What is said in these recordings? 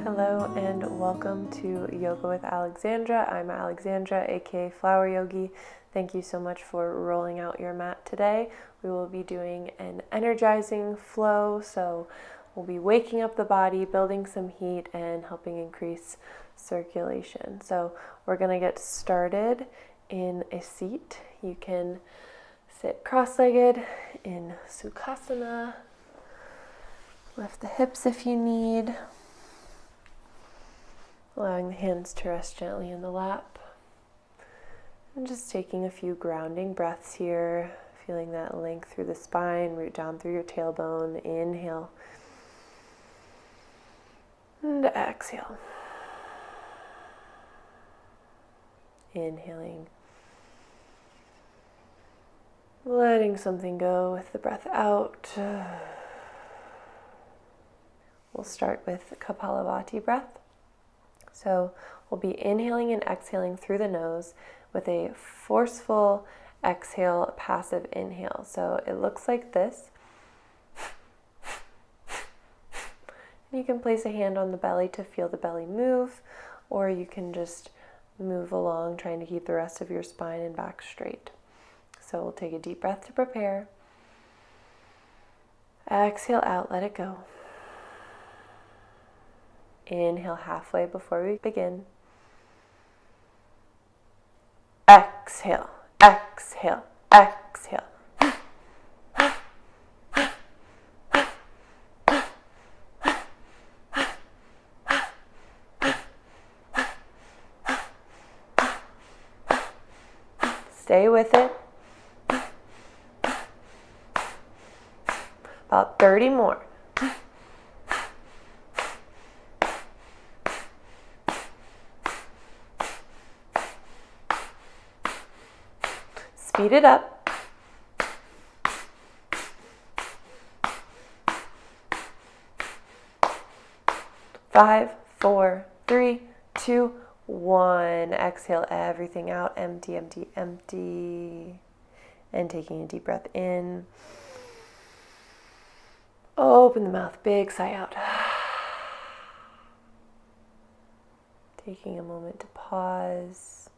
Hello and welcome to Yoga with Alexandra. I'm Alexandra, aka Flower Yogi. Thank you so much for rolling out your mat today. We will be doing an energizing flow, so we'll be waking up the body, building some heat, and helping increase circulation. So we're going to get started in a seat. You can sit cross-legged in Sukhasana. Lift the hips if you need. Allowing the hands to rest gently in the lap. And just taking a few grounding breaths here, feeling that length through the spine, root down through your tailbone. Inhale. And exhale. Inhaling. Letting something go with the breath out. We'll start with Kapalabhati breath. So we'll be inhaling and exhaling through the nose with a forceful exhale, passive inhale. So it looks like this. And you can place a hand on the belly to feel the belly move, or you can just move along, trying to keep the rest of your spine and back straight. So we'll take a deep breath to prepare. Exhale out, let it go. Inhale halfway before we begin. Exhale, exhale, exhale. Stay with it. About 30 more. Speed it up. Five, four, three, two, one. Exhale everything out. Empty, empty, empty. And taking a deep breath in. Open the mouth, big sigh out. Taking a moment to pause.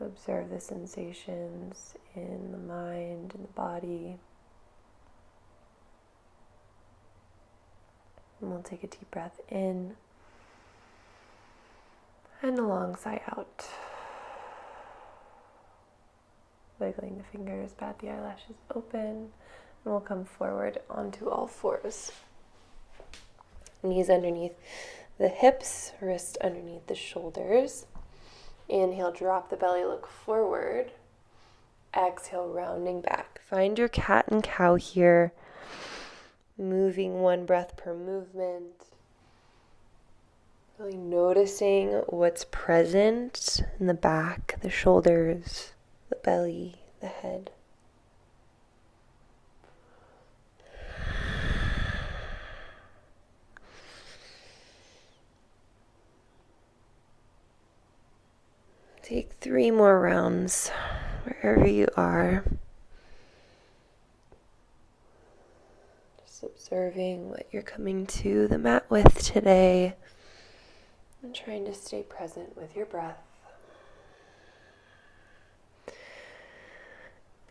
Observe the sensations in the mind and the body. And we'll take a deep breath in and a long sigh out. Wiggling the fingers, bat the eyelashes open, and we'll come forward onto all fours. Knees underneath the hips, wrists underneath the shoulders. Inhale, drop the belly, look forward. Exhale, rounding back. Find your cat and cow here. Moving one breath per movement. Really noticing what's present in the back, the shoulders, the belly, the head. Take 3 more rounds wherever you are. Just observing what you're coming to the mat with today and trying to stay present with your breath.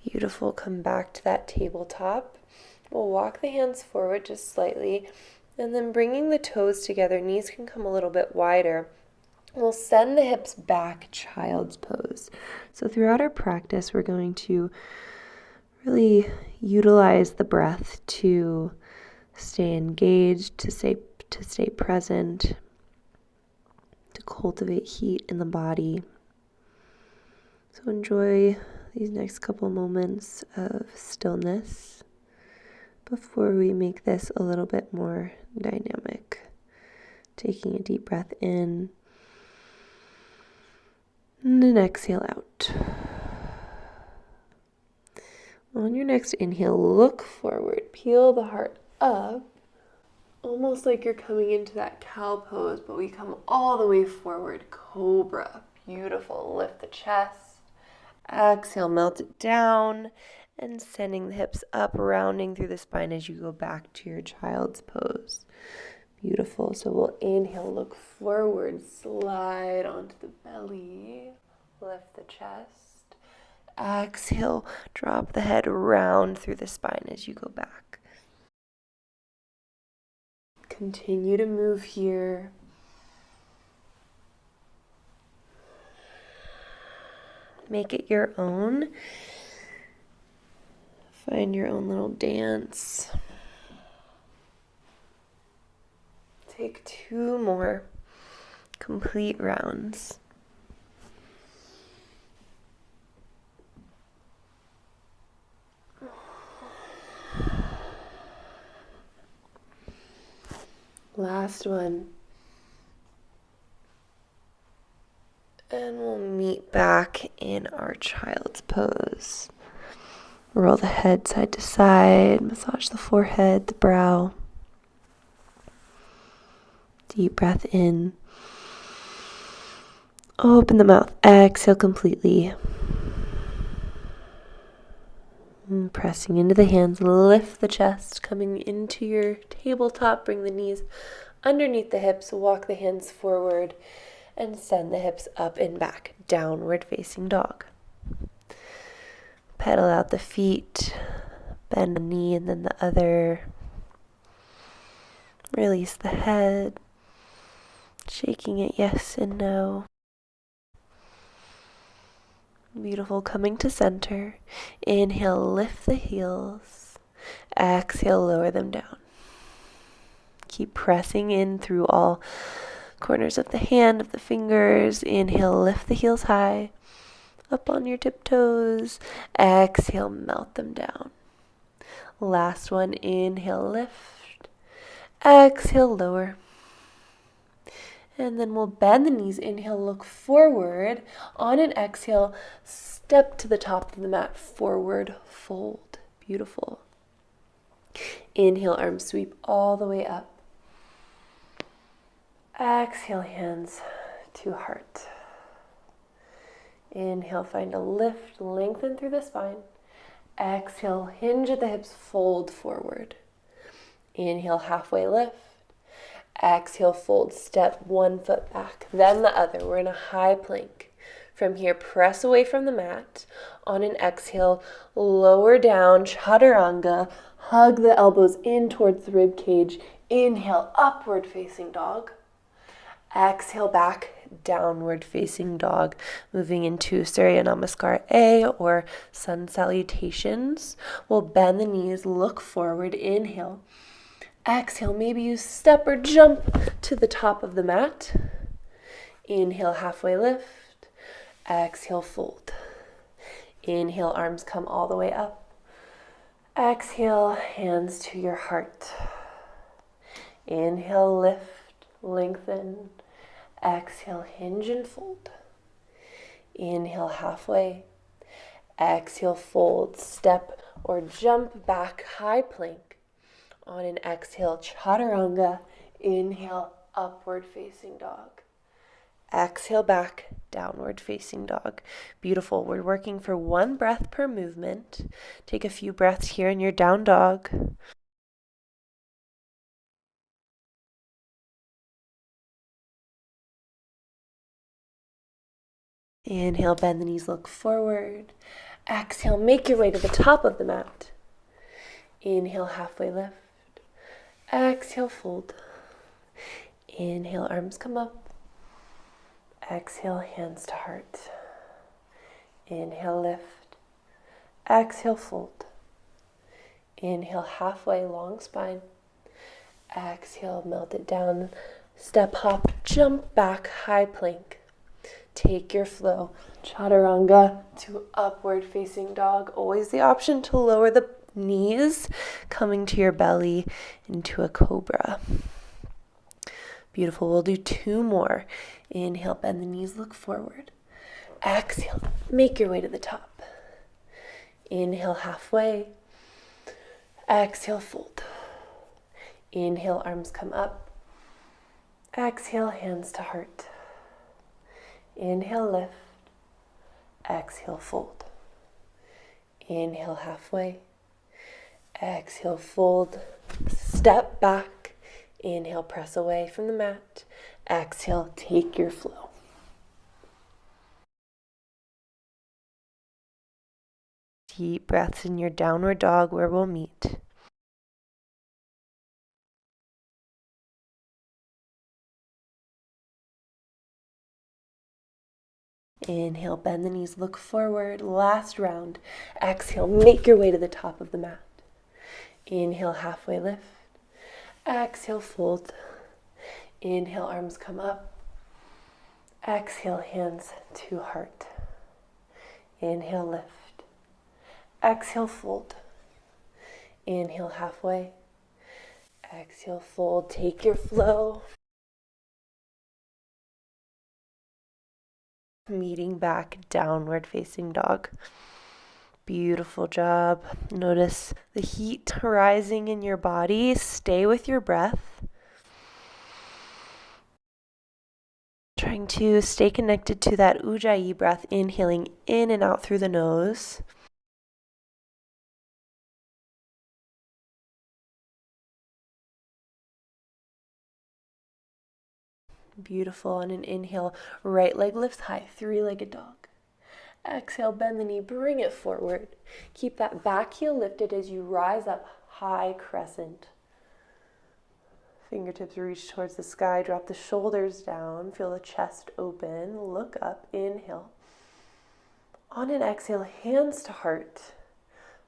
Beautiful. Come back to that tabletop. We'll walk the hands forward just slightly, and then bringing the toes together, knees can come a little bit wider. We'll send the hips back, child's pose. So throughout our practice, we're going to really utilize the breath to stay engaged, to stay present, to cultivate heat in the body. So enjoy these next couple moments of stillness before we make this a little bit more dynamic. Taking a deep breath in. And then exhale out. On your next inhale, look forward. Peel the heart up. Almost like you're coming into that cow pose, but we come all the way forward. Cobra. Beautiful. Lift the chest. Exhale, melt it down. And sending the hips up, rounding through the spine as you go back to your child's pose. Beautiful. So we'll inhale, look forward, slide onto the belly, lift the chest. Exhale, drop the head round through the spine as you go back. Continue to move here. Make it your own. Find your own little dance. Take 2 more complete rounds. Last one. And we'll meet back in our child's pose. Roll the head side to side, massage the forehead, the brow. Deep breath in. Open the mouth. Exhale completely. And pressing into the hands, lift the chest, coming into your tabletop. Bring the knees underneath the hips, walk the hands forward, and send the hips up and back. Downward facing dog. Pedal out the feet, bend a knee and then the other. Release the head, shaking it yes and no. Beautiful. Coming to center. Inhale, lift the heels. Exhale, lower them down. Keep pressing in through all corners of the hand, of the fingers. Inhale, lift the heels high. Up on your tiptoes. Exhale, melt them down. Last one. Inhale, lift. Exhale, lower. And then we'll bend the knees. Inhale, look forward. On an exhale, step to the top of the mat. Forward fold. Beautiful. Inhale, arms sweep all the way up. Exhale, hands to heart. Inhale, find a lift, lengthen through the spine. Exhale, hinge at the hips, fold forward. Inhale, halfway lift. Exhale, fold, step 1 foot back, then the other. We're in a high plank. From here, press away from the mat. On an exhale, lower down, chaturanga. Hug the elbows in towards the rib cage. Inhale, upward facing dog. Exhale, back, downward facing dog. Moving into Surya Namaskar A or sun salutations. We'll bend the knees, look forward, inhale. Exhale, maybe you step or jump to the top of the mat. Inhale, halfway lift. Exhale, fold. Inhale, arms come all the way up. Exhale, hands to your heart. Inhale, lift, lengthen. Exhale, hinge and fold. Inhale, halfway. Exhale, fold, step or jump back, high plank. On an exhale, chaturanga. Inhale, upward facing dog. Exhale, back, downward facing dog. Beautiful. We're working for 1 breath per movement. Take a few breaths here in your down dog. Inhale, bend the knees, look forward. Exhale, make your way to the top of the mat. Inhale, halfway lift. Exhale, fold. Inhale, arms come up. Exhale, hands to heart. Inhale, lift. Exhale, fold. Inhale, halfway, long spine. Exhale, melt it down. Step, hop, jump back, high plank. Take your flow. Chaturanga to upward facing dog. Always the option to lower the knees, coming to your belly into a cobra. Beautiful. We'll do 2 more. Inhale, bend the knees, look forward. Exhale, make your way to the top. Inhale, halfway. Exhale, fold. Inhale, arms come up. Exhale, hands to heart. Inhale, lift. Exhale, fold. Inhale, halfway. Exhale, fold. Step back. Inhale, press away from the mat. Exhale, take your flow. Deep breaths in your downward dog where we'll meet. Inhale, bend the knees, look forward. Last round. Exhale, make your way to the top of the mat. Inhale, halfway lift. Exhale, fold. Inhale, arms come up. Exhale, hands to heart. Inhale, lift. Exhale, fold. Inhale, halfway. Exhale, fold. Take your flow. Meeting back, downward facing dog. Beautiful job. Notice the heat rising in your body. Stay with your breath. Trying to stay connected to that Ujjayi breath, inhaling in and out through the nose. Beautiful. On an inhale, right leg lifts high, three-legged dog. Exhale, bend the knee, bring it forward. Keep that back heel lifted as you rise up, high crescent. Fingertips reach towards the sky, drop the shoulders down, feel the chest open, look up, inhale. On an exhale, hands to heart.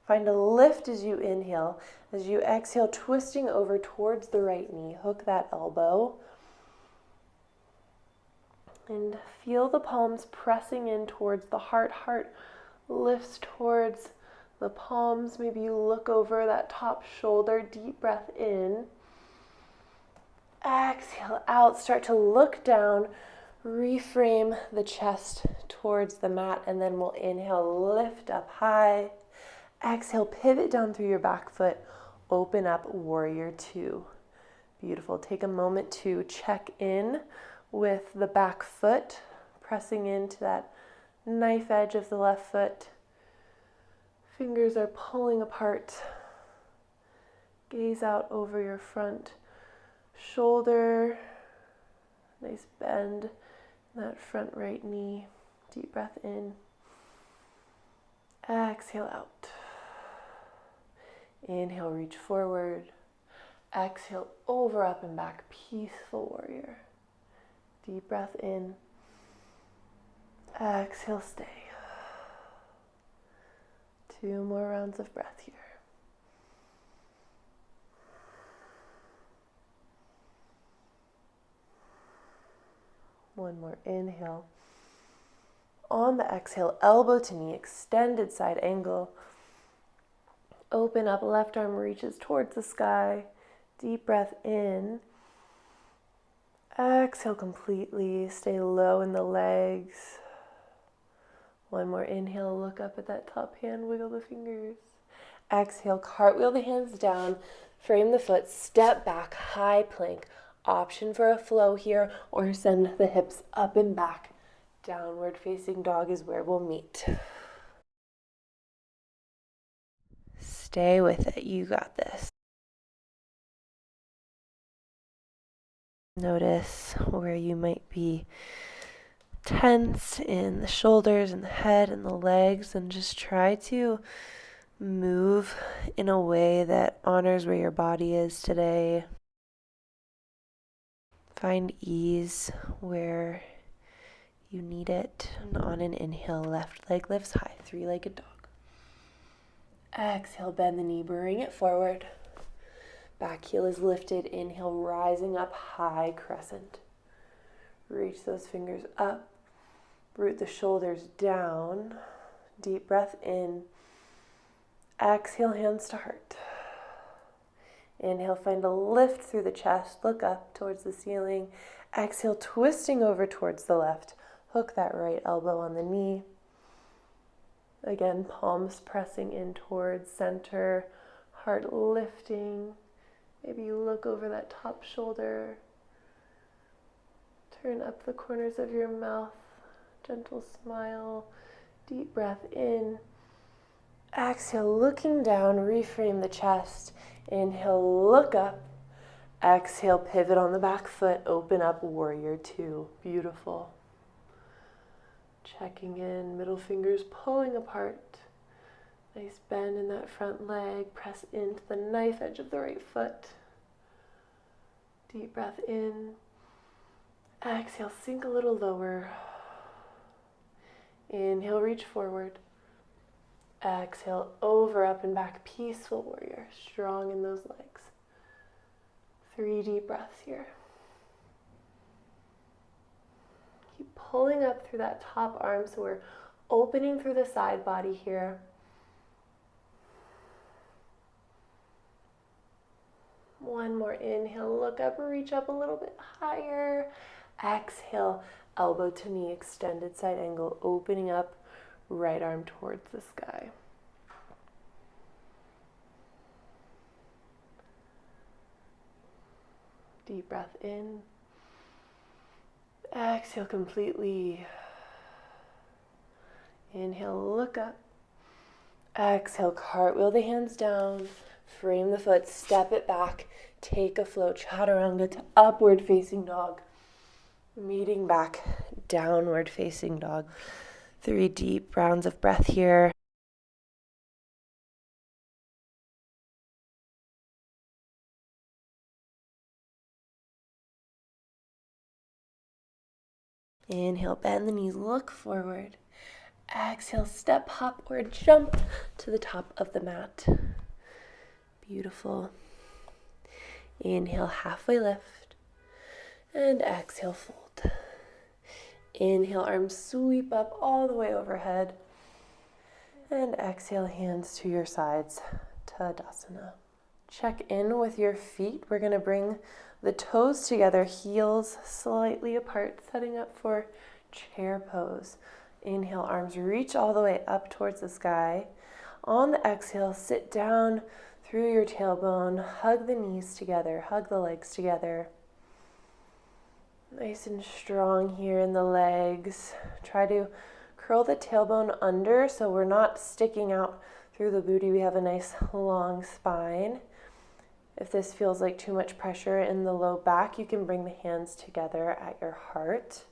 Find a lift as you inhale. As you exhale, twisting over towards the right knee, hook that elbow. And feel the palms pressing in towards the heart. Heart lifts towards the palms. Maybe you look over that top shoulder. Deep breath in. Exhale out. Start to look down. Reframe the chest towards the mat. And then we'll inhale, lift up high. Exhale, pivot down through your back foot. Open up, warrior two. Beautiful. Take a moment to check in with the back foot, pressing into that knife edge of the left foot. Fingers are pulling apart. Gaze out over your front shoulder. Nice bend in that front right knee. Deep breath in. Exhale out. Inhale, reach forward. Exhale, over, up, and back. Peaceful warrior. Deep breath in. Exhale, stay. 2 more rounds of breath here. One more inhale. On the exhale, elbow to knee, extended side angle. Open up, left arm reaches towards the sky. Deep breath in. Exhale completely. Stay low in the legs. One more inhale. Look up at that top hand. Wiggle the fingers. Exhale. Cartwheel the hands down. Frame the foot. Step back. High plank. Option for a flow here, or send the hips up and back. Downward facing dog is where we'll meet. Stay with it. You got this. Notice where you might be tense in the shoulders and the head and the legs, and just try to move in a way that honors where your body is today. Find ease where you need it. And on an inhale, left leg lifts high, three-legged dog. Exhale, bend the knee, bring it forward. Back heel is lifted. Inhale, rising up, high crescent. Reach those fingers up. Root the shoulders down. Deep breath in. Exhale, hands to heart. Inhale, find a lift through the chest. Look up towards the ceiling. Exhale, twisting over towards the left. Hook that right elbow on the knee. Again, palms pressing in towards center. Heart lifting. Maybe you look over that top shoulder. Turn up the corners of your mouth. Gentle smile. Deep breath in. Exhale, looking down, reframe the chest. Inhale, look up. Exhale, pivot on the back foot, open up, warrior two. Beautiful. Checking in, middle fingers pulling apart. Nice bend in that front leg. Press into the knife edge of the right foot. Deep breath in. Exhale, sink a little lower. Inhale, reach forward. Exhale, over, up, and back. Peaceful warrior. Strong in those legs. 3 deep breaths here. Keep pulling up through that top arm, so we're opening through the side body here. One more inhale, look up, reach up a little bit higher. Exhale, elbow to knee, extended side angle, opening up, right arm towards the sky. Deep breath in. Exhale completely. Inhale, look up. Exhale, cartwheel the hands down. Frame the foot, step it back. Take a flow, chaturanga to upward facing dog. Meeting back, downward facing dog. 3 deep rounds of breath here. Inhale, bend the knees, look forward. Exhale, step, hop, or jump to the top of the mat. Beautiful. Inhale, halfway lift. And exhale, fold. Inhale, arms sweep up all the way overhead. And exhale, hands to your sides, Tadasana. Check in with your feet. We're going to bring the toes together, heels slightly apart, setting up for chair pose. Inhale, arms reach all the way up towards the sky. On the exhale, sit down through your tailbone, hug the knees together, hug the legs together. Nice and strong here in the legs. Try to curl the tailbone under so we're not sticking out through the booty. We have a nice long spine. If this feels like too much pressure in the low back, you can bring the hands together at your heart.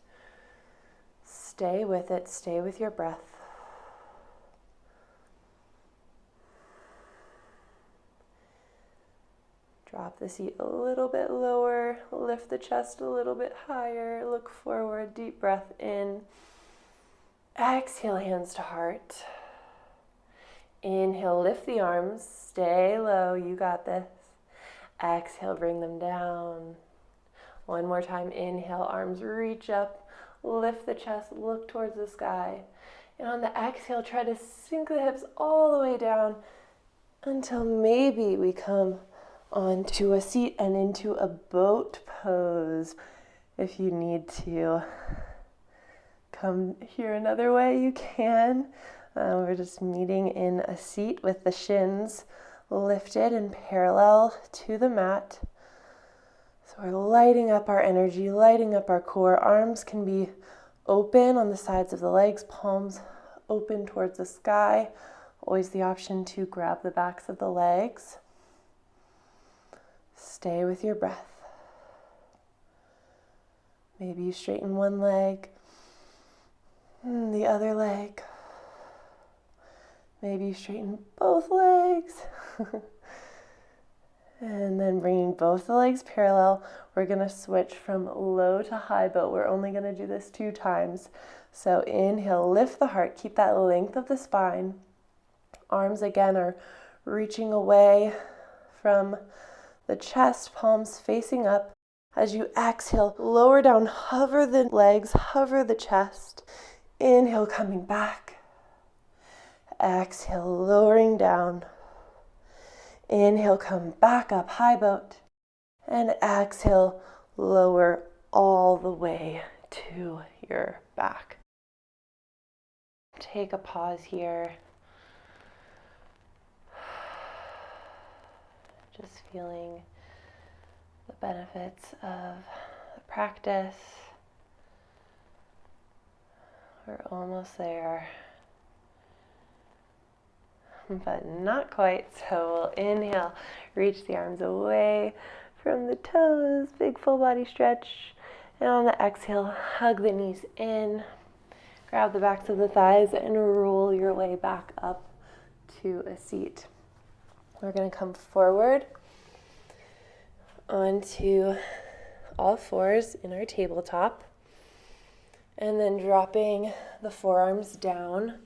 Stay with it, stay with your breath. Drop the seat a little bit lower, lift the chest a little bit higher, look forward, deep breath in. Exhale, hands to heart. Inhale, lift the arms, stay low, you got this. Exhale, bring them down. One more time, inhale, arms reach up, lift the chest, look towards the sky. And on the exhale, try to sink the hips all the way down until maybe we come onto a seat and into a boat pose. If you need to come here another way, you can. We're just meeting in a seat with the shins lifted and parallel to the mat. So we're lighting up our energy, lighting up our core. Arms can be open on the sides of the legs, palms open towards the sky. Always the option to grab the backs of the legs. Stay with your breath. Maybe you straighten one leg, the other leg. Maybe you straighten both legs. And then bringing both the legs parallel, we're going to switch from low to high boat. We're only going to do this 2 times. So inhale, lift the heart, keep that length of the spine. Arms again are reaching away from the chest, palms facing up. As you exhale, lower down, hover the legs, hover the chest. Inhale, coming back. Exhale, lowering down. Inhale, come back up, high boat. And exhale, lower all the way to your back. Take a pause here. Just feeling the benefits of the practice. We're almost there, but not quite. So we'll inhale, reach the arms away from the toes, big full body stretch. And on the exhale, hug the knees in, grab the backs of the thighs, and roll your way back up to a seat. We're going to come forward onto all fours in our tabletop, and then dropping the forearms down.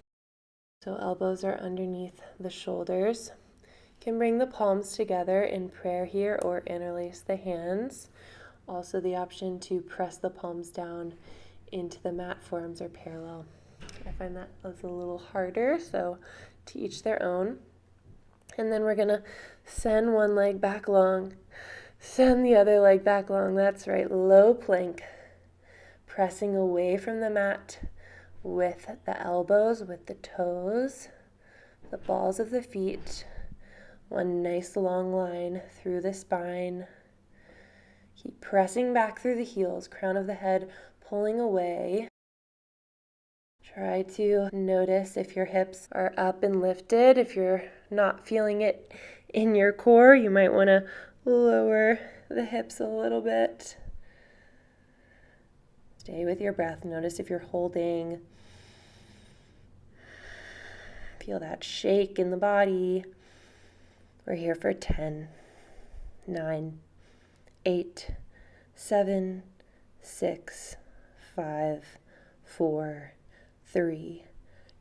So elbows are underneath the shoulders. You can bring the palms together in prayer here or interlace the hands. Also the option to press the palms down into the mat. Forearms are parallel. I find that was a little harder, so to each their own. And then we're gonna send one leg back long, send the other leg back long. That's right, low plank. Pressing away from the mat with the elbows, with the toes, the balls of the feet. One nice long line through the spine. Keep pressing back through the heels, crown of the head pulling away. Try to notice if your hips are up and lifted. If you're not feeling it in your core, you might want to lower the hips a little bit. Stay with your breath. Notice if you're holding. Feel that shake in the body. We're here for 10, 9, 8, 7, 6, 5, 4, 3,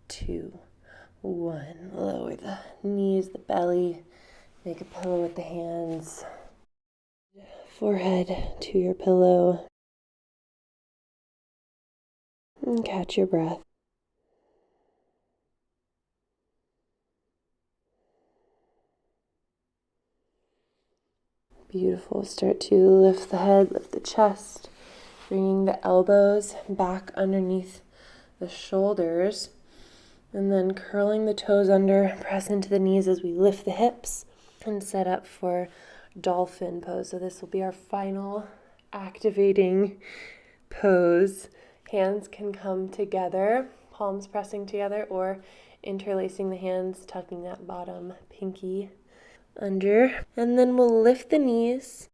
2, 1. Lower the knees, the belly. Make a pillow with the hands. Forehead to your pillow. And catch your breath. Beautiful. Start to lift the head, lift the chest, bringing the elbows back underneath the shoulders, and then curling the toes under, press into the knees as we lift the hips and set up for dolphin pose. So this will be our final activating pose. Hands can come together, palms pressing together, or interlacing the hands, tucking that bottom pinky under. And then we'll lift the knees.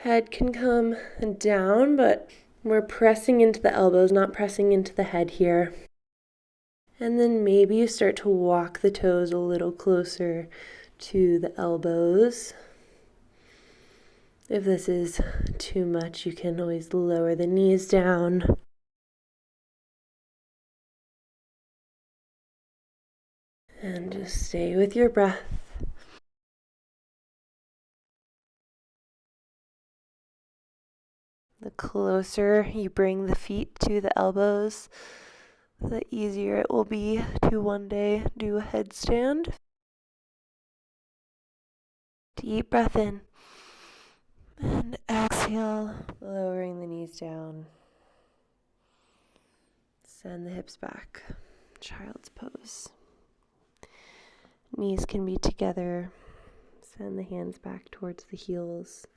Head can come down, but we're pressing into the elbows, not pressing into the head here. And then maybe you start to walk the toes a little closer to the elbows. If this is too much, you can always lower the knees down. And just stay with your breath. The closer you bring the feet to the elbows, the easier it will be to one day do a headstand. Deep breath in. And exhale, lowering the knees down. Send the hips back. Child's pose. Knees can be together. Send the hands back towards the heels.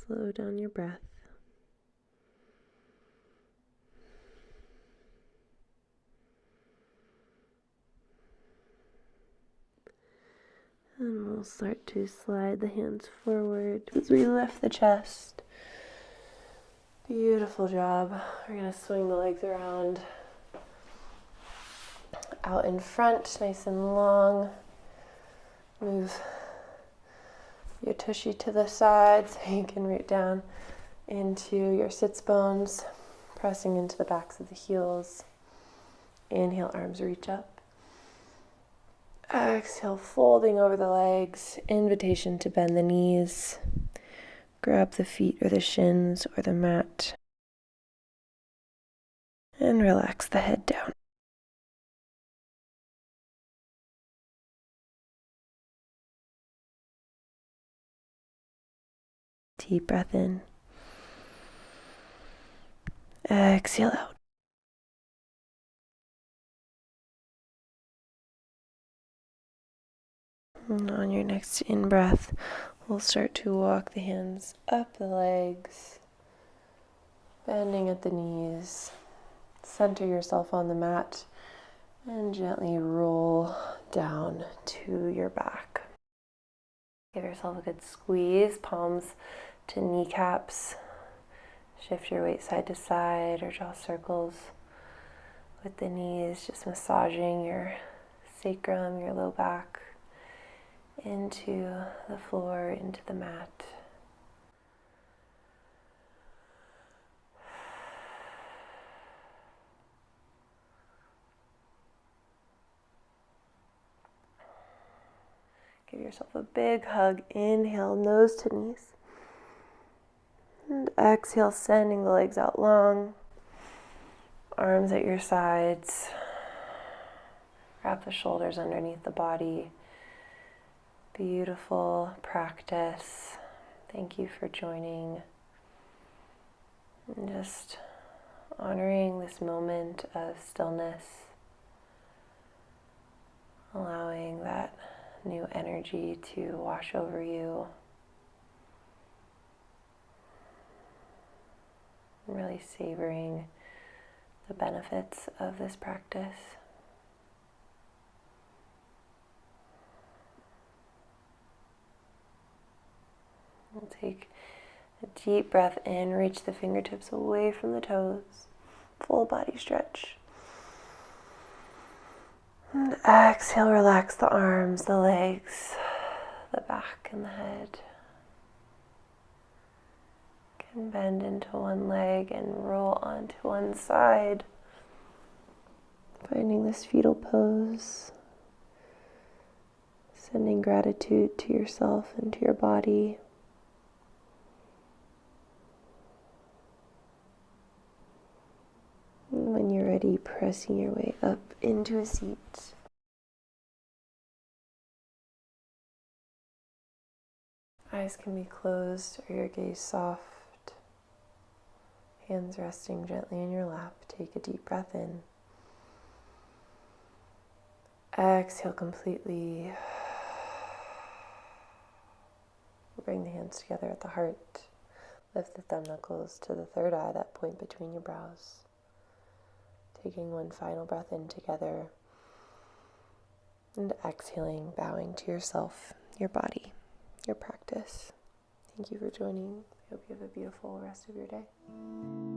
Slow down your breath. And we'll start to slide the hands forward as we lift the chest. Beautiful job. We're going to swing the legs around out in front, nice and long. Move your tushy to the side so you can root down into your sits bones, pressing into the backs of the heels. Inhale, arms reach up. Exhale, folding over the legs. Invitation to bend the knees. Grab the feet or the shins or the mat. And relax the head down. Deep breath in. Exhale out. And on your next in-breath, we'll start to walk the hands up the legs, bending at the knees. Center yourself on the mat And gently roll down to your back. Give yourself a good squeeze, palms to kneecaps. Shift your weight side to side or draw circles with the knees, just massaging your sacrum, your low back, into the floor, into the mat. Give yourself a big hug. Inhale, nose to knees. And exhale, sending the legs out long. Arms at your sides. Wrap the shoulders underneath the body. Beautiful practice. Thank you for joining. And just honoring this moment of stillness. Allowing that new energy to wash over you. Really savoring the benefits of this practice. We'll take a deep breath in, reach the fingertips away from the toes, full body stretch. And exhale, relax the arms, the legs, the back and the head. Can bend into one leg and roll onto one side. Finding this fetal pose. Sending gratitude to yourself and to your body. And when you're ready, pressing your way up into a seat. Eyes can be closed or your gaze soft. Hands resting gently in your lap. Take a deep breath in. Exhale completely. Bring the hands together at the heart. Lift the thumb knuckles to the third eye, that point between your brows. Taking one final breath in together. And exhaling, bowing to yourself, your body, your practice. Thank you for joining. I hope you have a beautiful rest of your day.